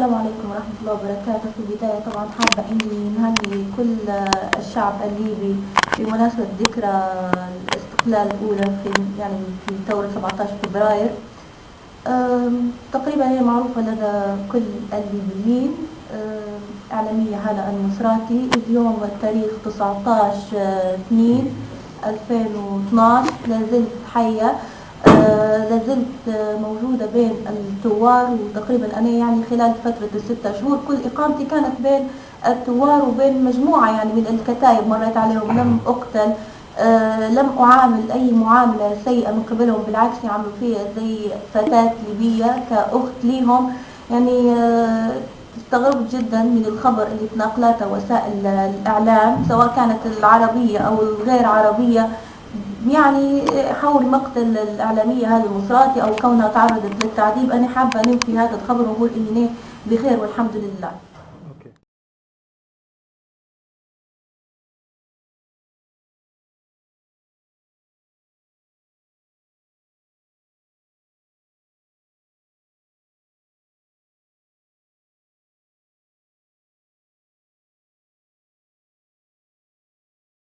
السلام عليكم ورحمة الله وبركاته. في البداية طبعا حابة إني نهني كل الشعب الليبي بمناسبة ذكرى الاستقلال الأولى في ثورة 17 فبراير. تقريبا هي معروفة لدى كل الليبيين. إعلامية هالة المصراتي. اليوم التاريخ 19/2/2012. لازلت حية، لازلت موجودة بين الثوار، وتقريبا أنا يعني خلال فترة ال6 شهور كل إقامتي كانت بين الثوار وبين مجموعة يعني من الكتائب مريت عليهم. لم أقتل، لم أعامل أي معاملة سيئة من قبلهم، بالعكس يعملوا فيها زي فتاة ليبية كأخت ليهم. يعني استغربت جدا من الخبر اللي تناقلته وسائل الإعلام سواء كانت العربية أو الغير عربية، يعني حول مقتل الإعلامية هذه المصراتي أو كونها تعرضت للتعذيب. أنا حابة ننفي هذا الخبر ونقول إني بخير والحمد لله.